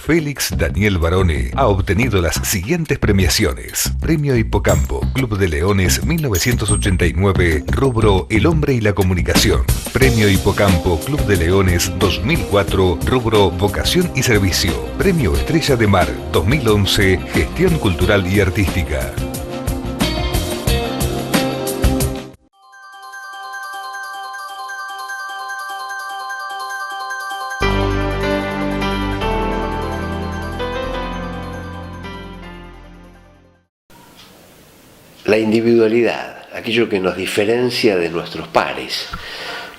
Félix Daniel Barone ha obtenido las siguientes premiaciones: Premio Hipocampo, Club de Leones 1989, rubro El Hombre y la Comunicación. Premio Hipocampo, Club de Leones 2004, rubro Vocación y Servicio. Premio Estrella de Mar 2011, Gestión Cultural y Artística. La individualidad, aquello que nos diferencia de nuestros pares.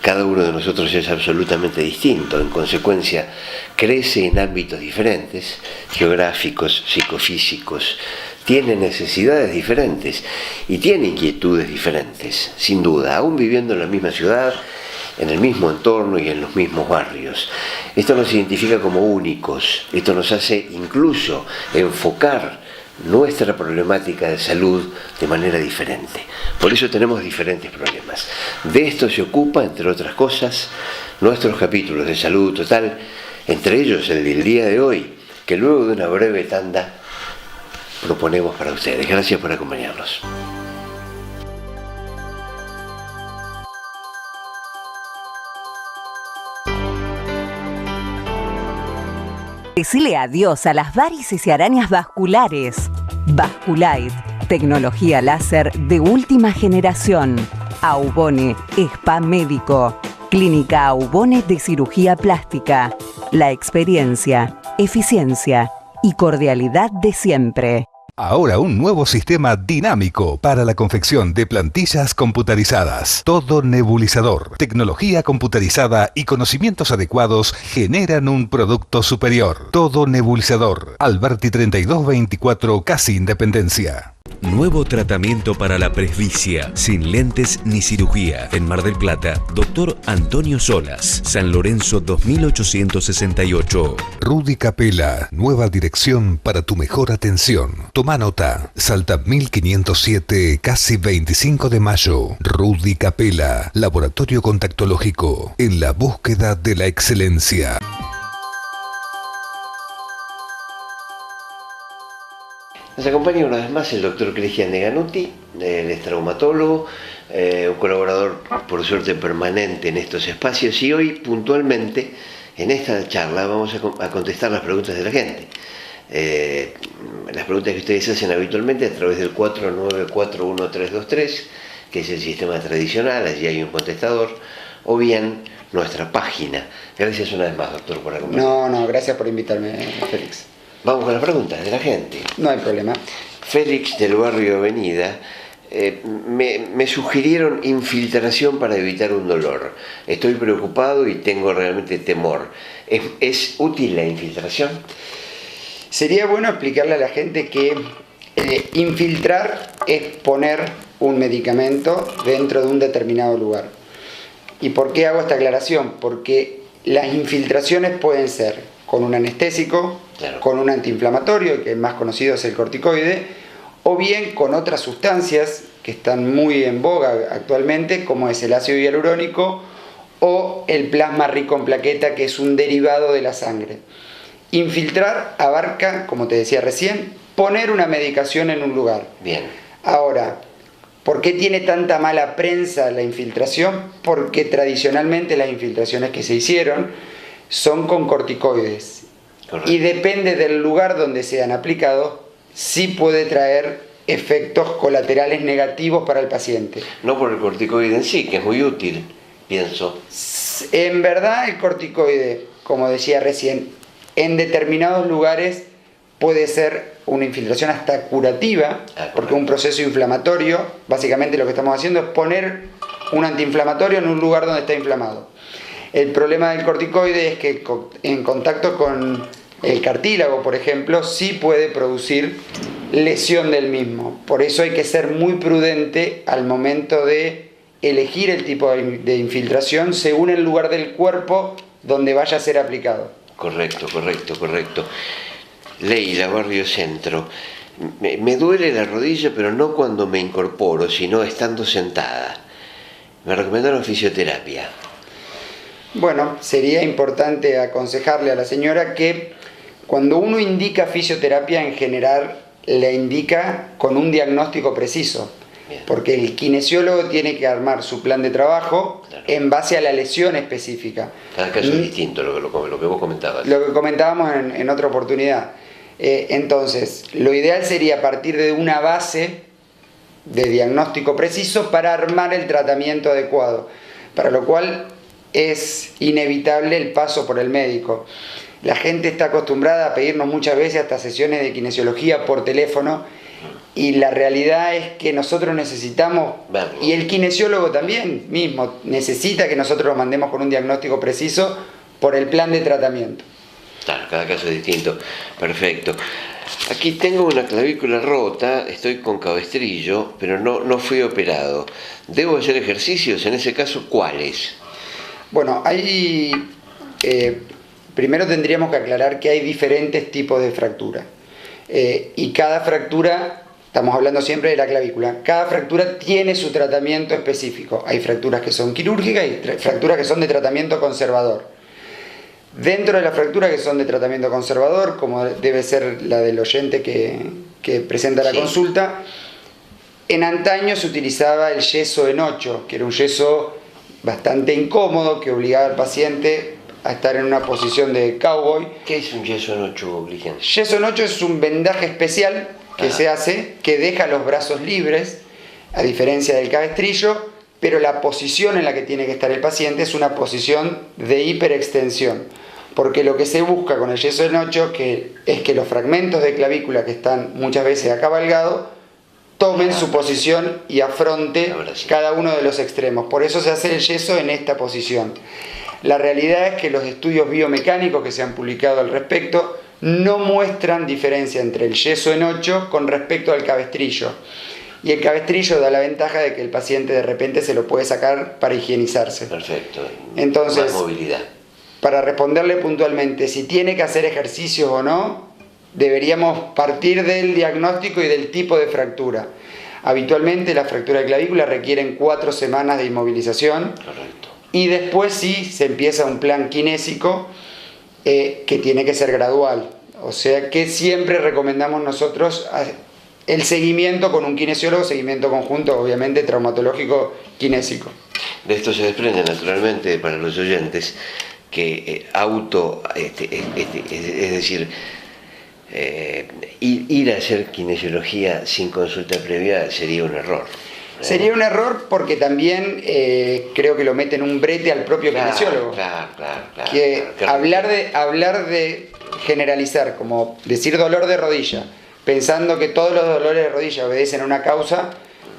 Cada uno de nosotros es absolutamente distinto, en consecuencia crece en ámbitos diferentes, geográficos, psicofísicos, tiene necesidades diferentes y tiene inquietudes diferentes, sin duda, aún viviendo en la misma ciudad, en el mismo entorno y en los mismos barrios. Esto nos identifica como únicos, esto nos hace incluso enfocar nuestra problemática de salud de manera diferente. Por eso tenemos diferentes problemas. De esto se ocupa, entre otras cosas, nuestros capítulos de Salud Total, entre ellos el del día de hoy, que luego de una breve tanda proponemos para ustedes. Gracias por acompañarnos. Decile adiós a las varices y arañas vasculares. Vasculite, tecnología láser de última generación. Aubone, Spa Médico. Clínica Aubone de Cirugía Plástica. La experiencia, eficiencia y cordialidad de siempre. Ahora un nuevo sistema dinámico para la confección de plantillas computarizadas. Todo nebulizador, tecnología computarizada y conocimientos adecuados generan un producto superior. Todo nebulizador. Alberti 3224, Casi Independencia. Nuevo tratamiento para la presbicia, sin lentes ni cirugía. En Mar del Plata, Dr. Antonio Solas, San Lorenzo 2868. Rudy Capella, nueva dirección para tu mejor atención. Toma nota, Salta 1507, casi 25 de mayo. Rudy Capella, laboratorio contactológico, en la búsqueda de la excelencia. Nos acompaña una vez más el doctor Cristian Neganuti, él es traumatólogo, un colaborador por suerte permanente en estos espacios, y hoy puntualmente en esta charla vamos a contestar las preguntas de la gente. Las preguntas que ustedes hacen habitualmente a través del 4941-323, que es el sistema tradicional, allí hay un contestador, o bien nuestra página. Gracias una vez más, doctor, por acompañarnos. No, gracias por invitarme, Félix. Vamos con las preguntas de la gente. No hay problema. Félix del barrio Avenida, me sugirieron infiltración para evitar un dolor. Estoy preocupado y tengo realmente temor. ¿Es útil la infiltración? Sería bueno explicarle a la gente que infiltrar es poner un medicamento dentro de un determinado lugar. ¿Y por qué hago esta aclaración? Porque las infiltraciones pueden ser con un anestésico, claro, con un antiinflamatorio, que el más conocido es el corticoide, o bien con otras sustancias que están muy en boga actualmente, como es el ácido hialurónico o el plasma rico en plaqueta, que es un derivado de la sangre. Infiltrar abarca, como te decía recién, poner una medicación en un lugar. Bien. Ahora, ¿por qué tiene tanta mala prensa la infiltración? Porque tradicionalmente las infiltraciones que se hicieron son con corticoides. Correcto. Y depende del lugar donde sean aplicados, sí puede traer efectos colaterales negativos para el paciente. No por el corticoide en sí, que es muy útil, pienso. En verdad el corticoide, como decía recién, en determinados lugares puede ser una infiltración hasta curativa, porque un proceso inflamatorio, básicamente lo que estamos haciendo es poner un antiinflamatorio en un lugar donde está inflamado. El problema del corticoide es que en contacto con el cartílago, por ejemplo, sí puede producir lesión del mismo. Por eso hay que ser muy prudente al momento de elegir el tipo de infiltración según el lugar del cuerpo donde vaya a ser aplicado. Correcto. Leila, Barrio Centro. Me duele la rodilla, pero no cuando me incorporo, sino estando sentada. Me recomendaron fisioterapia. Bueno, sería importante aconsejarle a la señora que Cuando uno indica fisioterapia, en general la indica con un diagnóstico preciso. Bien. Porque el kinesiólogo tiene que armar su plan de trabajo, claro, en base a la lesión específica. Cada caso es distinto, lo que vos comentabas. Lo que comentábamos en otra oportunidad. Entonces, lo ideal sería partir de una base de diagnóstico preciso para armar el tratamiento adecuado, para lo cual es inevitable el paso por el médico. La gente está acostumbrada a pedirnos muchas veces hasta sesiones de kinesiología por teléfono, y la realidad es que nosotros necesitamos, y el kinesiólogo también mismo necesita que nosotros lo mandemos con un diagnóstico preciso por el plan de tratamiento. Claro, cada caso es distinto. Perfecto. Aquí tengo una clavícula rota, estoy con cabestrillo, pero no fui operado. ¿Debo hacer ejercicios? En ese caso, ¿cuáles? Bueno, primero tendríamos que aclarar que hay diferentes tipos de fractura. Y cada fractura, estamos hablando siempre de la clavícula, cada fractura tiene su tratamiento específico. Hay fracturas que son quirúrgicas y fracturas que son de tratamiento conservador. Dentro de las fracturas que son de tratamiento conservador, como debe ser la del oyente que presenta la consulta, en antaño se utilizaba el yeso en 8, que era un yeso bastante incómodo que obligaba al paciente a estar en una posición de cowboy. ¿Qué es un yeso en 8, Obligen? Yeso en 8 es un vendaje especial que se hace, que deja los brazos libres, a diferencia del cabestrillo, pero la posición en la que tiene que estar el paciente es una posición de hiperextensión. Porque lo que se busca con el yeso en 8 es que los fragmentos de clavícula que están muchas veces acabalgados tomen su posición y afronte cada uno de los extremos. Por eso se hace el yeso en esta posición. La realidad es que los estudios biomecánicos que se han publicado al respecto no muestran diferencia entre el yeso en 8 con respecto al cabestrillo. Y el cabestrillo da la ventaja de que el paciente de repente se lo puede sacar para higienizarse. Perfecto. Entonces, más movilidad. Para responderle puntualmente si tiene que hacer ejercicios o no, deberíamos partir del diagnóstico y del tipo de fractura. Habitualmente las fracturas de clavícula requieren 4 semanas de inmovilización. Correcto. Y después sí se empieza un plan kinésico que tiene que ser gradual. O sea que siempre recomendamos nosotros el seguimiento con un kinesiólogo, seguimiento conjunto, obviamente traumatológico kinésico. De esto se desprende naturalmente para los oyentes que es decir, ir a hacer kinesiología sin consulta previa sería un error. Sería un error porque también creo que lo mete en un brete al propio kinesiólogo. Claro. Hablar de generalizar, como decir dolor de rodilla, pensando que todos los dolores de rodilla obedecen a una causa,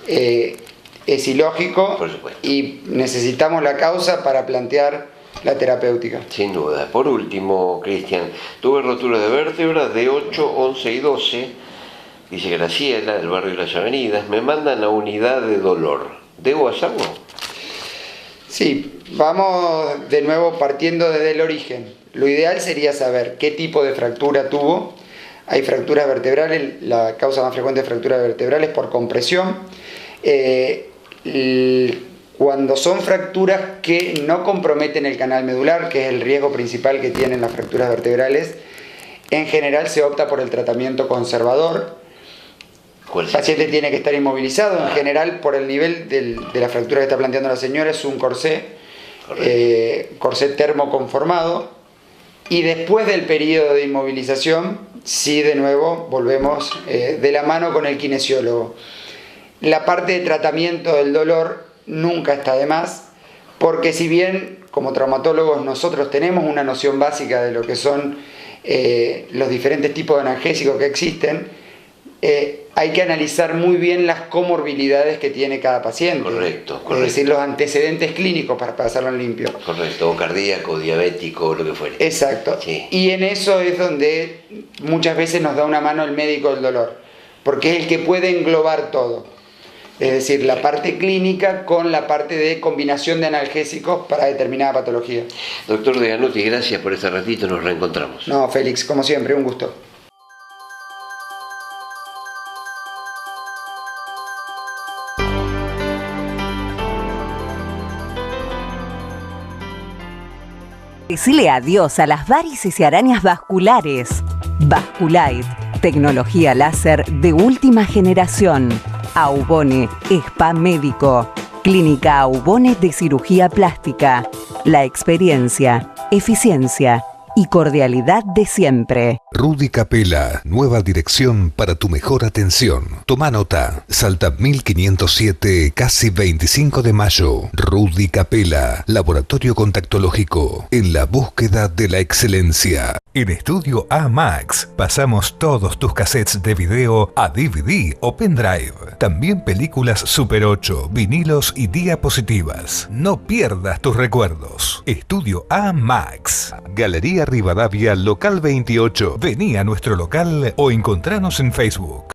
es ilógico. Por supuesto. Y necesitamos la causa para plantear la terapéutica. Sin duda. Por último, Cristian, tuve rotura de vértebras de 8, 11 y 12. Dice Graciela, del barrio de las Avenidas. Me mandan a unidad de dolor. ¿Debo hacerlo? Sí, vamos de nuevo partiendo desde el origen. Lo ideal sería saber qué tipo de fractura tuvo. Hay fracturas vertebrales, la causa más frecuente de fracturas vertebrales por compresión. Cuando son fracturas que no comprometen el canal medular, que es el riesgo principal que tienen las fracturas vertebrales, en general se opta por el tratamiento conservador. El paciente tiene que estar inmovilizado, en general por el nivel de la fractura que está planteando la señora es un corsé termoconformado, y después del periodo de inmovilización, sí, de nuevo volvemos de la mano con el kinesiólogo. La parte de tratamiento del dolor nunca está de más, porque si bien como traumatólogos nosotros tenemos una noción básica de lo que son los diferentes tipos de analgésicos que existen, hay que analizar muy bien las comorbilidades que tiene cada paciente. Correcto. Es decir, los antecedentes clínicos para pasarlo en limpio. Correcto, o cardíaco, diabético, lo que fuere. Exacto. Sí. Y en eso es donde muchas veces nos da una mano el médico del dolor, porque es el que puede englobar todo. Es decir, la parte clínica con la parte de combinación de analgésicos para determinada patología. Doctor Deganuti, gracias por este ratito, nos reencontramos. No, Félix, como siempre, un gusto. Decile adiós a las varices y arañas vasculares. Basculite, tecnología láser de última generación. Aubone, Spa Médico. Clínica Aubone de Cirugía Plástica. La experiencia, eficiencia y cordialidad de siempre. Rudy Capella, nueva dirección para tu mejor atención. Toma nota, Salta 1507, casi 25 de mayo. Rudy Capella, laboratorio contactológico, en la búsqueda de la excelencia. En Estudio A-Max pasamos todos tus cassettes de video a DVD o pendrive. También películas Super 8, vinilos y diapositivas. No pierdas tus recuerdos. Estudio A-Max. Galería Rivadavia, local 28. Vení a nuestro local o encontranos en Facebook.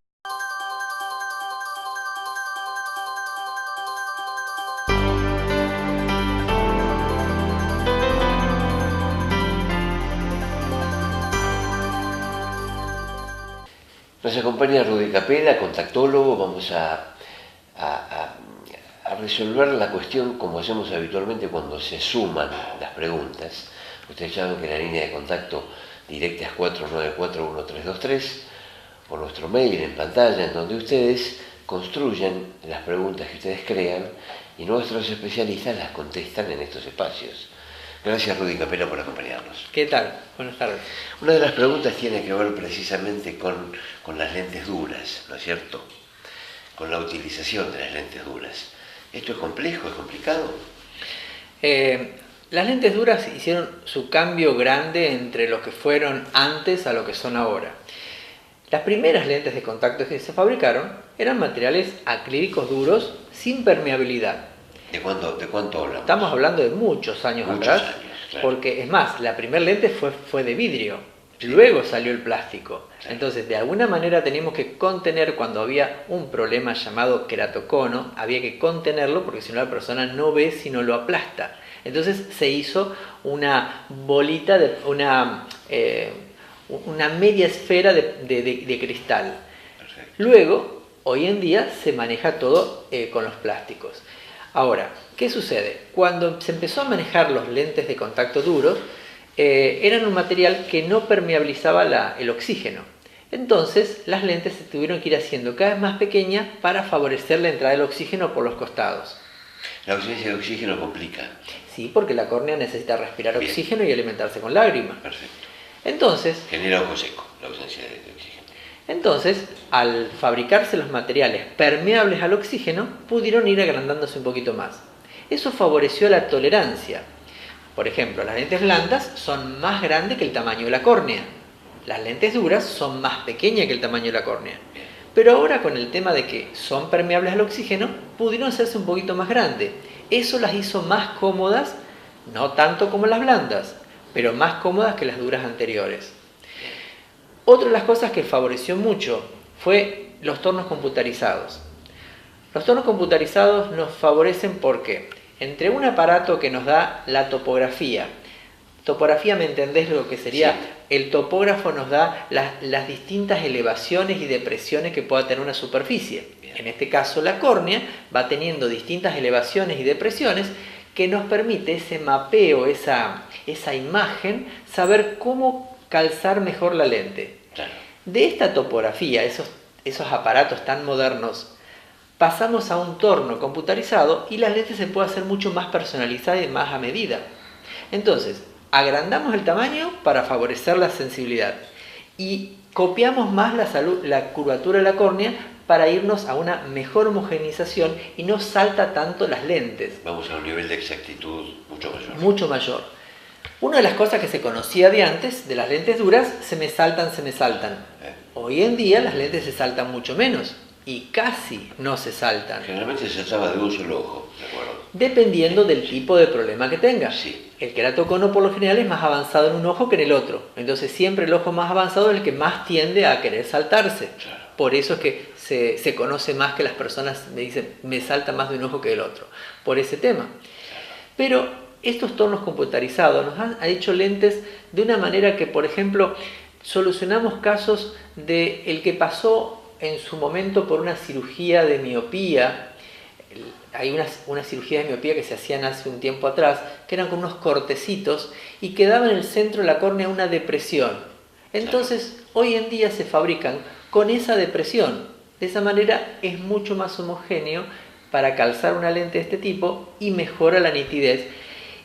Nos acompaña Rudy Capella, contactólogo. Vamos a resolver la cuestión como hacemos habitualmente cuando se suman las preguntas. Ustedes saben que la línea de contacto directa es 494-1323, o nuestro mail en pantalla, en donde ustedes construyen las preguntas que ustedes crean y nuestros especialistas las contestan en estos espacios. Gracias, Rudy Capella, por acompañarnos. ¿Qué tal? Buenas tardes. Una de las preguntas tiene que ver precisamente con las lentes duras, ¿no es cierto? Con la utilización de las lentes duras. ¿Esto es complejo, es complicado? Las lentes duras hicieron su cambio grande entre lo que fueron antes a lo que son ahora. Las primeras lentes de contacto que se fabricaron eran materiales acrílicos duros sin permeabilidad. ¿De cuánto hablamos? Estamos hablando de muchos años atrás, claro. Porque es más, la primera lente fue de vidrio, sí. Luego salió el plástico. Claro. Entonces, de alguna manera teníamos que contener, cuando había un problema llamado queratocono, había que contenerlo porque si no la persona no ve si no lo aplasta. Entonces se hizo una bolita, una media esfera de cristal. Perfecto. Luego, hoy en día se maneja todo con los plásticos. Ahora, ¿qué sucede? Cuando se empezó a manejar los lentes de contacto duros, eran un material que no permeabilizaba el oxígeno. Entonces, las lentes se tuvieron que ir haciendo cada vez más pequeñas para favorecer la entrada del oxígeno por los costados. La ausencia de oxígeno complica. Sí, porque la córnea necesita respirar Bien. Oxígeno y alimentarse con lágrimas. Perfecto. Entonces, genera ojo seco, la ausencia de oxígeno. Entonces, al fabricarse los materiales permeables al oxígeno, pudieron ir agrandándose un poquito más. Eso favoreció la tolerancia. Por ejemplo, las lentes blandas son más grandes que el tamaño de la córnea. Las lentes duras son más pequeñas que el tamaño de la córnea. Pero ahora, con el tema de que son permeables al oxígeno, pudieron hacerse un poquito más grandes. Eso las hizo más cómodas, no tanto como las blandas, pero más cómodas que las duras anteriores. Otra de las cosas que favoreció mucho fue los tornos computarizados. Los tornos computarizados nos favorecen porque entre un aparato que nos da la topografía, ¿me entendés lo que sería? Sí. El topógrafo nos da las distintas elevaciones y depresiones que pueda tener una superficie. Bien. En este caso la córnea va teniendo distintas elevaciones y depresiones que nos permite ese mapeo, esa imagen, saber cómo calzar mejor la lente. Claro. De esta topografía, esos aparatos tan modernos, pasamos a un torno computarizado y las lentes se pueden hacer mucho más personalizadas y más a medida. Entonces, agrandamos el tamaño para favorecer la sensibilidad y copiamos más la curvatura de la córnea para irnos a una mejor homogeneización y no salta tanto las lentes. Vamos a un nivel de exactitud mucho mayor. Mucho mayor. Una de las cosas que se conocía de antes, de las lentes duras, se me saltan. Hoy en día las lentes se saltan mucho menos y casi no se saltan. Generalmente se saltaba de un solo ojo, ¿de acuerdo? Dependiendo del tipo de problema que tenga. Sí. El queratocono por lo general es más avanzado en un ojo que en el otro. Entonces siempre el ojo más avanzado es el que más tiende a querer saltarse. Claro. Por eso es que se conoce más que las personas me dicen, me salta más de un ojo que del otro. Por ese tema. Pero estos tornos computarizados nos han hecho lentes de una manera que, por ejemplo, solucionamos casos de el que pasó en su momento por una cirugía de miopía. Hay una cirugía de miopía que se hacían hace un tiempo atrás, que eran con unos cortecitos y quedaba en el centro de la córnea una depresión. Entonces, hoy en día se fabrican con esa depresión. De esa manera es mucho más homogéneo para calzar una lente de este tipo y mejora la nitidez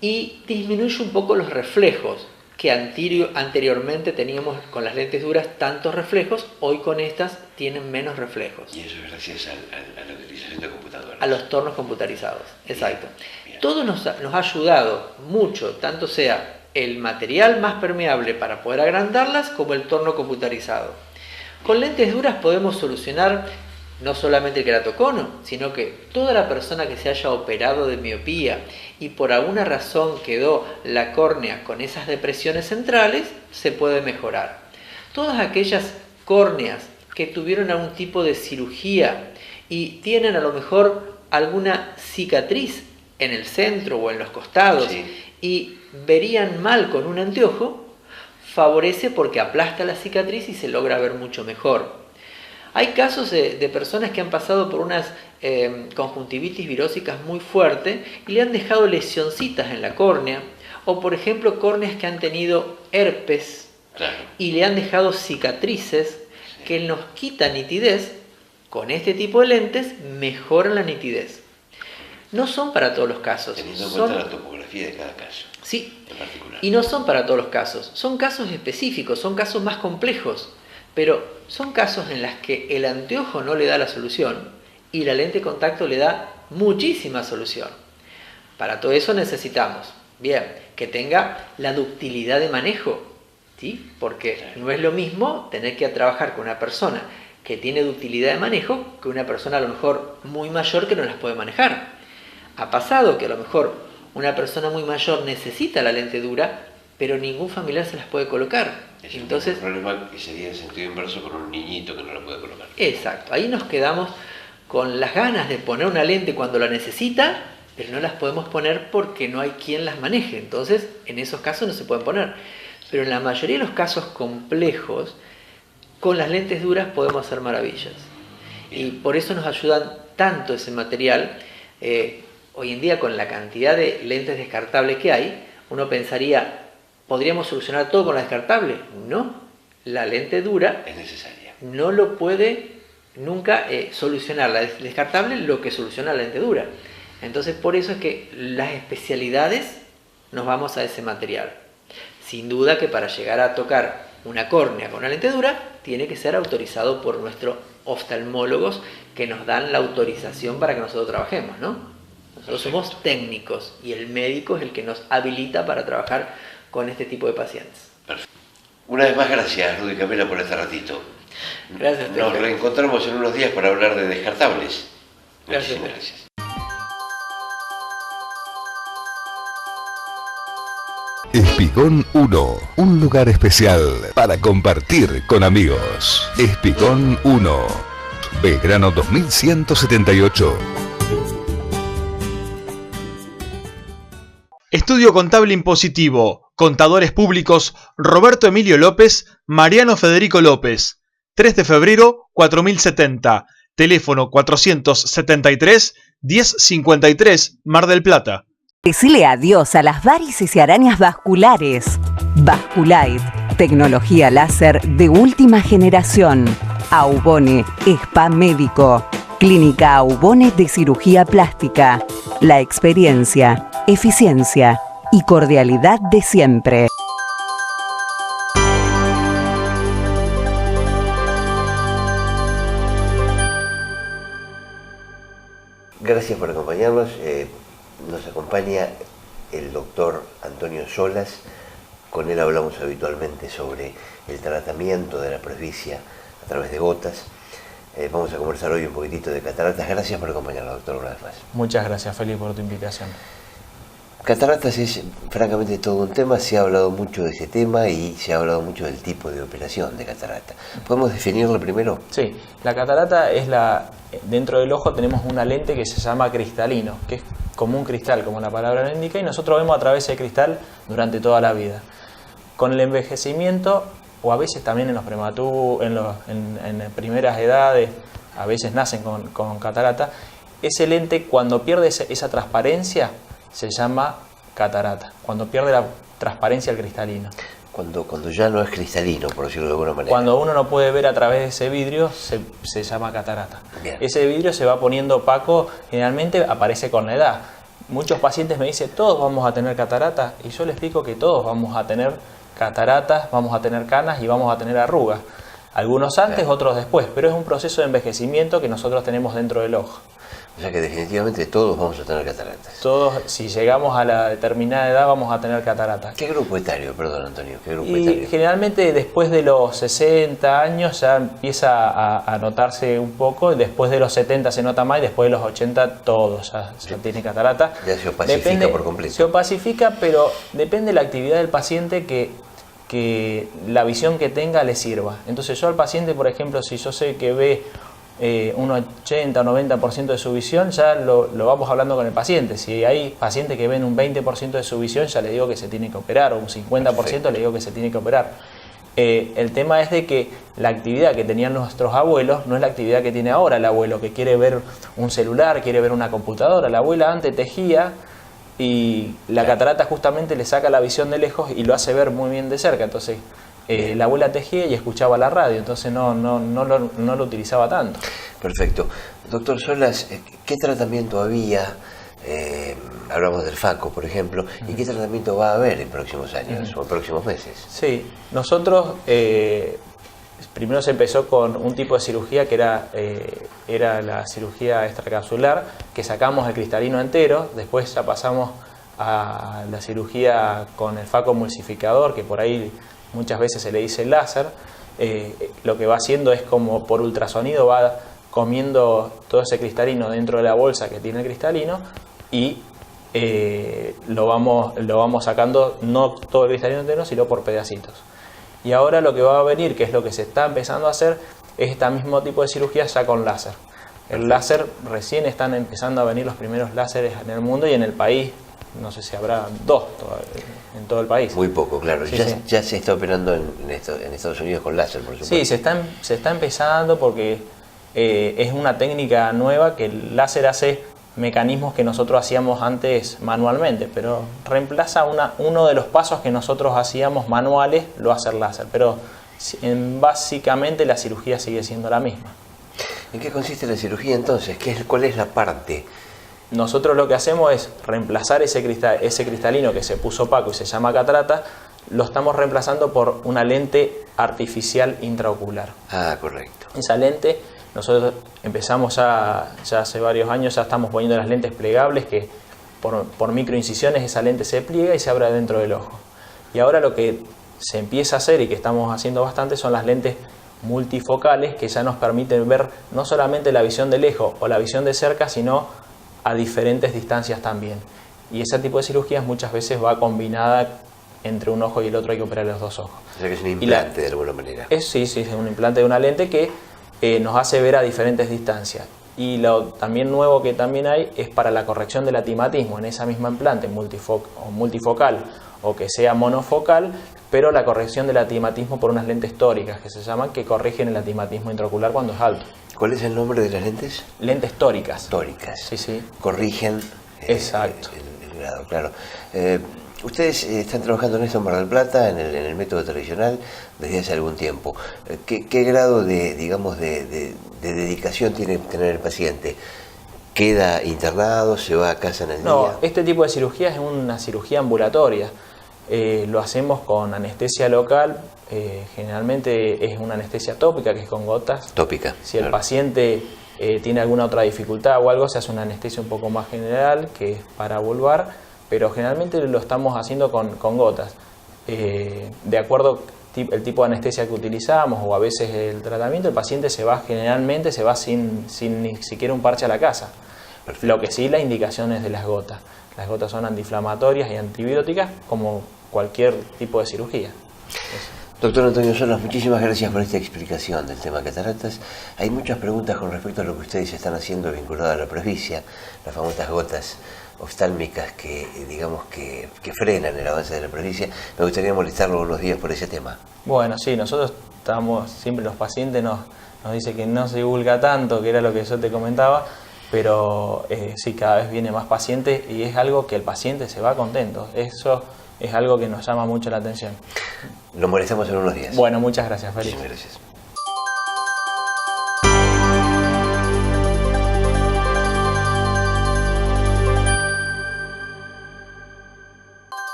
y disminuye un poco los reflejos que anteriormente teníamos con las lentes duras tantos reflejos, hoy con estas tienen menos reflejos. Y eso es gracias a la utilización de computadoras. A los tornos computarizados, exacto. Bien. Todo nos ha ayudado mucho, tanto sea el material más permeable para poder agrandarlas como el torno computarizado. Con lentes duras podemos solucionar no solamente el queratocono, sino que toda la persona que se haya operado de miopía y por alguna razón quedó la córnea con esas depresiones centrales, se puede mejorar. Todas aquellas córneas que tuvieron algún tipo de cirugía y tienen a lo mejor alguna cicatriz en el centro o en los costados, sí, y verían mal con un anteojo, favorece porque aplasta la cicatriz y se logra ver mucho mejor. Hay casos de personas que han pasado por unas conjuntivitis virósicas muy fuerte y le han dejado lesioncitas en la córnea, o por ejemplo córneas que han tenido herpes, claro, y le han dejado cicatrices, sí, que nos quitan nitidez. Con este tipo de lentes mejoran la nitidez. No son para todos los casos. Teniendo en cuenta la topografía de cada caso. Sí, en particular. Y no son para todos los casos. Son casos específicos, son casos más complejos. Pero son casos en los que el anteojo no le da la solución y la lente de contacto le da muchísima solución. Para todo eso necesitamos, bien, que tenga la ductilidad de manejo, ¿sí? Porque claro, no es lo mismo tener que trabajar con una persona que tiene ductilidad de manejo que una persona a lo mejor muy mayor que no las puede manejar. Ha pasado que a lo mejor una persona muy mayor necesita la lente dura, pero ningún familiar se las puede colocar. Entonces, es un problema que sería en sentido inverso con un niñito que no la puede colocar. Exacto, ahí nos quedamos con las ganas de poner una lente cuando la necesita, pero no las podemos poner porque no hay quien las maneje. Entonces, en esos casos no se pueden poner. Pero en la mayoría de los casos complejos, con las lentes duras podemos hacer maravillas. Bien. Y por eso nos ayudan tanto ese material. Hoy en día, con la cantidad de lentes descartables que hay, uno pensaría, ¿podríamos solucionar todo con la descartable? No, la lente dura es necesaria. No lo puede nunca solucionar la descartable lo que soluciona la lente dura. Entonces, por eso es que las especialidades nos vamos a ese material. Sin duda que para llegar a tocar una córnea con una lente dura, tiene que ser autorizado por nuestros oftalmólogos que nos dan la autorización para que nosotros trabajemos, ¿no? Nosotros somos técnicos y el médico es el que nos habilita para trabajar con este tipo de pacientes. Perfecto. Una vez más, gracias, Rudy Camela, por este ratito. Gracias. Nos reencontramos en unos días para hablar de descartables. Gracias. Muchísimas gracias. Espigón 1, un lugar especial para compartir con amigos. Espigón 1, Belgrano 2178. Estudio Contable Impositivo, Contadores Públicos Roberto Emilio López, Mariano Federico López, 3 de febrero 4070, teléfono 473-1053, Mar del Plata. Decile adiós a las varices y arañas vasculares. Vasculite, tecnología láser de última generación. Aubone, Spa Médico. Clínica Aubone de Cirugía Plástica. La experiencia, eficiencia y cordialidad de siempre. Gracias por acompañarnos. Nos acompaña el doctor Antonio Solas. Con él hablamos habitualmente sobre el tratamiento de la presbicia a través de gotas. Vamos a conversar hoy un poquitito de cataratas. Gracias por acompañarnos, doctor, una vez más. Muchas gracias, Felipe, por tu invitación. Cataratas es francamente todo un tema. Se ha hablado mucho de ese tema y se ha hablado mucho del tipo de operación de catarata. ¿Podemos definirlo primero? Sí, la catarata es dentro del ojo tenemos una lente que se llama cristalino, que es como un cristal, como la palabra lo indica, y nosotros vemos a través del cristal durante toda la vida. Con el envejecimiento, o a veces también en los prematuros, en primeras edades, a veces nacen con catarata, ese lente cuando pierde esa transparencia se llama catarata, cuando pierde la transparencia al cristalino. Cuando ya no es cristalino, por decirlo de alguna manera. Cuando uno no puede ver a través de ese vidrio, se llama catarata. Bien. Ese vidrio se va poniendo opaco, generalmente aparece con la edad. Muchos pacientes me dicen, todos vamos a tener catarata, y yo les explico que todos vamos a tener cataratas, vamos a tener canas y vamos a tener arrugas. Algunos antes, Claro. otros después, pero es un proceso de envejecimiento que nosotros tenemos dentro del ojo. O sea que definitivamente todos vamos a tener cataratas. Todos, si llegamos a la determinada edad, vamos a tener cataratas. ¿Qué grupo etario, perdón Antonio, qué grupo Y etario? generalmente después de los 60 años ya empieza a notarse un poco, y después de los 70 se nota más, y después de los 80 todos ya tiene catarata. Ya se opacifica por completo. Se opacifica, pero depende de la actividad del paciente que la visión que tenga le sirva. Entonces yo al paciente, por ejemplo, si yo sé que ve un 80 o 90% de su visión, ya lo vamos hablando con el paciente. Si hay pacientes que ven un 20% de su visión, ya le digo que se tiene que operar, o un 50% Perfecto. le digo que se tiene que operar. El tema es de que la actividad que tenían nuestros abuelos no es la actividad que tiene ahora el abuelo, que quiere ver un celular, quiere ver una computadora. La abuela antes tejía, y la catarata justamente le saca la visión de lejos y lo hace ver muy bien de cerca. Entonces la abuela tejía y escuchaba la radio, entonces no lo utilizaba tanto. Perfecto. Doctor Solas, ¿qué tratamiento había? Hablamos del FACO, por ejemplo, ¿y qué tratamiento va a haber en próximos años o en próximos meses? Sí, nosotros primero se empezó con un tipo de cirugía que era la cirugía extracapsular, que sacamos el cristalino entero. Después ya pasamos a la cirugía con el FACO emulsificador, que por ahí muchas veces se le dice láser. Lo que va haciendo es como por ultrasonido va comiendo todo ese cristalino dentro de la bolsa que tiene el cristalino, y lo vamos sacando, no todo el cristalino entero, sino por pedacitos. Y ahora lo que va a venir, que es lo que se está empezando a hacer, es este mismo tipo de cirugía ya con láser. El láser, recién están empezando a venir los primeros láseres en el mundo, y en el país, no sé si habrá 2 en todo el país. Muy poco, claro. Sí, Ya, sí. ya se está operando en Estados Unidos con láser, por supuesto. Sí, se está empezando porque es una técnica nueva, que el láser hace mecanismos que nosotros hacíamos antes manualmente, pero reemplaza uno de los pasos que nosotros hacíamos manuales, lo hace el láser, pero básicamente la cirugía sigue siendo la misma. ¿En qué consiste la cirugía entonces? ¿Cuál es la parte? Nosotros lo que hacemos es reemplazar ese cristalino que se puso opaco y se llama catarata, lo estamos reemplazando por una lente artificial intraocular. Ah, correcto. Esa lente, nosotros empezamos ya hace varios años, ya estamos poniendo las lentes plegables, que por microincisiones esa lente se pliega y se abre dentro del ojo. Y ahora lo que se empieza a hacer, y que estamos haciendo bastante, son las lentes multifocales, que ya nos permiten ver no solamente la visión de lejos o la visión de cerca, sino a diferentes distancias también. Y ese tipo de cirugías muchas veces va combinada entre un ojo y el otro, hay que operar los dos ojos. O sea que es un implante de alguna manera. Sí, es un implante de una lente que nos hace ver a diferentes distancias. Y lo también nuevo que también hay es para la corrección del astigmatismo en esa misma implante multifocal o que sea monofocal, pero la corrección del astigmatismo por unas lentes tóricas que se llaman, que corrigen el astigmatismo intraocular cuando es alto. ¿Cuál es el nombre de las lentes? Lentes tóricas. Tóricas. Sí, sí. Corrigen Exacto. el grado, claro. Ustedes están trabajando en esto en Mar del Plata, en el método tradicional, desde hace algún tiempo. ¿Qué grado de dedicación tiene que tener el paciente? ¿Queda internado? ¿Se va a casa en el No, día? este tipo de cirugía es una cirugía ambulatoria. Lo hacemos con anestesia local, generalmente es una anestesia tópica, que es con gotas. Tópica. Si el claro. paciente tiene alguna otra dificultad o algo, se hace una anestesia un poco más general, que es para vulvar, pero generalmente lo estamos haciendo con gotas. De acuerdo el tipo de anestesia que utilizamos o a veces el tratamiento, el paciente generalmente se va sin ni siquiera un parche a la casa. Perfecto. Lo que sí, la indicación es de las gotas. Las gotas son antiinflamatorias y antibióticas, como cualquier tipo de cirugía. Doctor Antonio Solas, muchísimas gracias por esta explicación del tema cataratas. Hay muchas preguntas con respecto a lo que ustedes están haciendo vinculado a la presbicia, las famosas gotas oftálmicas que digamos que frenan el avance de la presbicia. Me gustaría molestarlo unos días por ese tema. Bueno, sí, nosotros siempre los pacientes nos dicen que no se divulga tanto, que era lo que yo te comentaba, pero sí, cada vez viene más pacientes y es algo que el paciente se va contento. Eso es algo que nos llama mucho la atención. Nos molestamos en unos días. Bueno, muchas gracias, Félix. Muchísimas gracias.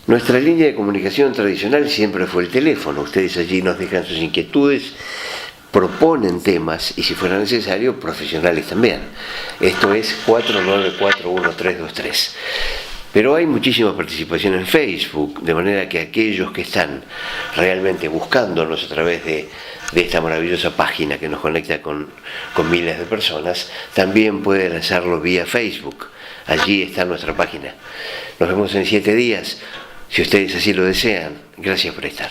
Nuestra línea de comunicación tradicional siempre fue el teléfono. Ustedes allí nos dejan sus inquietudes, proponen temas y, si fuera necesario, profesionales también. Esto es 4941-323. Pero hay muchísima participación en Facebook, de manera que aquellos que están realmente buscándonos a través de esta maravillosa página que nos conecta con miles de personas, también pueden hacerlo vía Facebook. Allí está nuestra página. Nos vemos en 7 días. Si ustedes así lo desean, gracias por estar.